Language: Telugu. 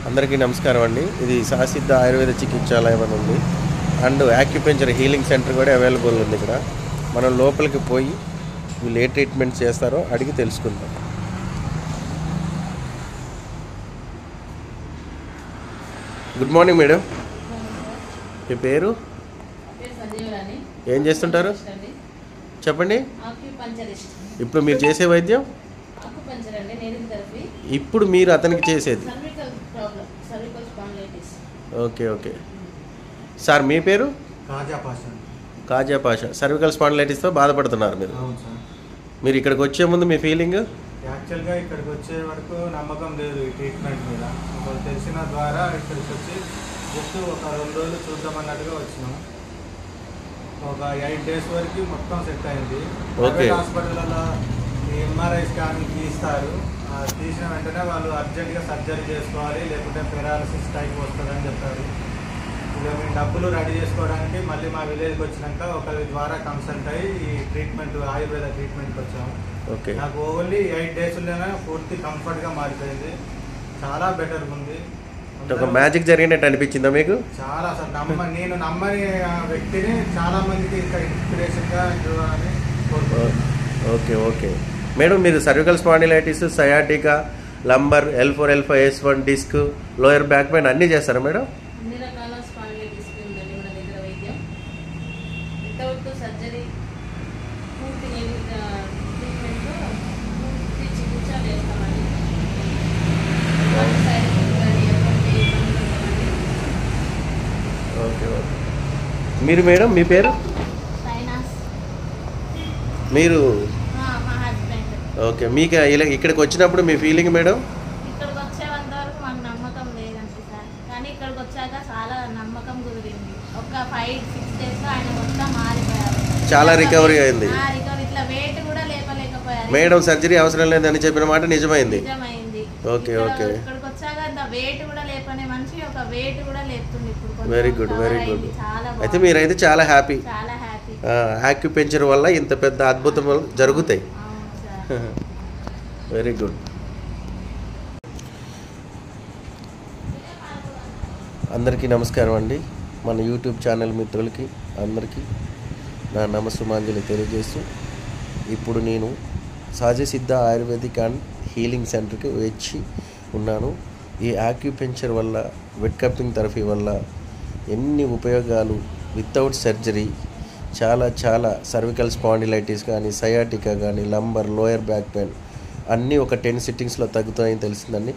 అందరికీ నమస్కారం అండి. ఇది సహసిద్ధ ఆయుర్వేద చికిత్సాలయం అని ఉంది. అండ్ యాక్యుపెంచర్ హీలింగ్ సెంటర్ కూడా అవైలబుల్ ఉంది ఇక్కడ. మనం లోపలికి పోయి వీళ్ళు ఏ ట్రీట్మెంట్ చేస్తారో అడిగి తెలుసుకుందాం. Good morning madam. మీ పేరు? ఏం చేస్తుంటారు చెప్పండి. ఇప్పుడు మీరు చేసే వైద్యం, ఇప్పుడు మీరు అతనికి చేసేది. ఓకే ఓకే సార్, మీ పేరు? కాజా పాషా. సర్వికల్ స్పాండిలైటిస్తో బాధపడుతున్నారు మీరు. మీరు ఇక్కడికి వచ్చే ముందు మీ ఫీలింగ్? యాక్చువల్గా ఇక్కడికి వచ్చే వరకు నమ్మకం లేదు ఈ ట్రీట్మెంట్ మీద. ఒకరు తెలిసిన ద్వారా ఇక్కడికి వచ్చి జస్ట్ ఒక 2 రోజులు చూద్దామన్నట్టుగా వచ్చినాం. ఒక 8 days వరకు మొత్తం సెట్ అయింది. హాస్పిటల్లో ఎంఆర్ఐ స్కానింగ్ తీస్తారు. తీసిన వెంటనే వాళ్ళు అర్జెంట్గా సర్జరీ చేసుకోవాలి, లేకుంటే పెరాలసిస్ టైప్ వస్తుందని చెప్పారు. ఇక మేము డబ్బులు రెడీ చేసుకోవడానికి మళ్ళీ మా విలేజ్కి వచ్చినాక ఒకరి ద్వారా కన్సల్ట్ అయ్యి ఈ ట్రీట్మెంట్ ఆయుర్వేద ట్రీట్మెంట్కి వచ్చాము. నాకు ఓన్లీ 8 daysలోనే పూర్తి కంఫర్ట్గా మారిపోయింది. చాలా బెటర్గా ఉంది. ఒక మ్యాజిక్ జరిగినట్టు అనిపించిందా మీకు? చాలా అసలు నేను నమ్మని వ్యక్తిని చాలా మందికి ఇంకా ఇన్స్పిరేషన్గా ఇవ్వాలని కోరుకుంటున్నాను. ఓకే ఓకే మేడం, మీరు cervical spondylitis, sciatica, lumbar, L4 L5 S1 disc, lower back pain అన్నీ చేస్తారా మేడం? అన్ని రకాల స్పాండిలైటిస్ ఉందండి మన దగ్గర వైద్యం. వితౌట్ సర్జరీ పూర్తి ట్రీట్మెంట్, పూర్తి చికిత్స చేస్తామండి. ఓకే ఓకే మీరు మేడం, మీ పేరు? మీరు? ఓకే, మీకు ఇక్కడికి వచ్చినప్పుడు మీ ఫీలింగ్ మేడం? ఇక్కడికి వచ్చేంత వరకు మాకు నమ్మకం లేదండి సార్, కానీ ఇక్కడికి వచ్చాక చాలా నమ్మకం కుదిరింది. ఒక 5-6 days ఆయన మొత్తం మారిపోయారు. చాలా రికవరీ అయింది. ఇట్లా వెయిట్ కూడా లేపలేకపోయారు మేడం. సర్జరీ అవసరం లేదని చెప్పిన మాట నిజమైంది. ఓకే ఓకే ఇక్కడికి వచ్చాక ఇంత వెయిట్ కూడా లేపనే మనిషి ఒక వెయిట్ కూడా లేపుతుంది ఇప్పుడు. Very good very good. అయితే మీరైతే చాలా హ్యాపీ. చాలా హ్యాపీ. యాక్యుపెంచర్ వల్ల ఇంత పెద్ద అద్భుతం జరుగుతాయి. Very good. అందరికీ నమస్కారం అండి. మన యూట్యూబ్ ఛానల్ మిత్రులకి అందరికీ నా నమస్సుమాంజలి తెలియజేస్తూ, ఇప్పుడు నేను సహజసిద్ధ ఆయుర్వేదిక్ అండ్ హీలింగ్ సెంటర్కి వచ్చి ఉన్నాను. ఈ యాక్యుపెంచర్ వల్ల, వెట్ కప్పింగ్ థెరపీ వల్ల ఎన్ని ఉపయోగాలు, వితౌట్ సర్జరీ చాలా సర్వికల్ స్పాండిలైటిస్ కానీ, సయాటికా కానీ, లంబర్, లోయర్ బ్యాక్ పెయిన్ అన్నీ ఒక 10 sittings తగ్గుతాయని తెలిసిందండి.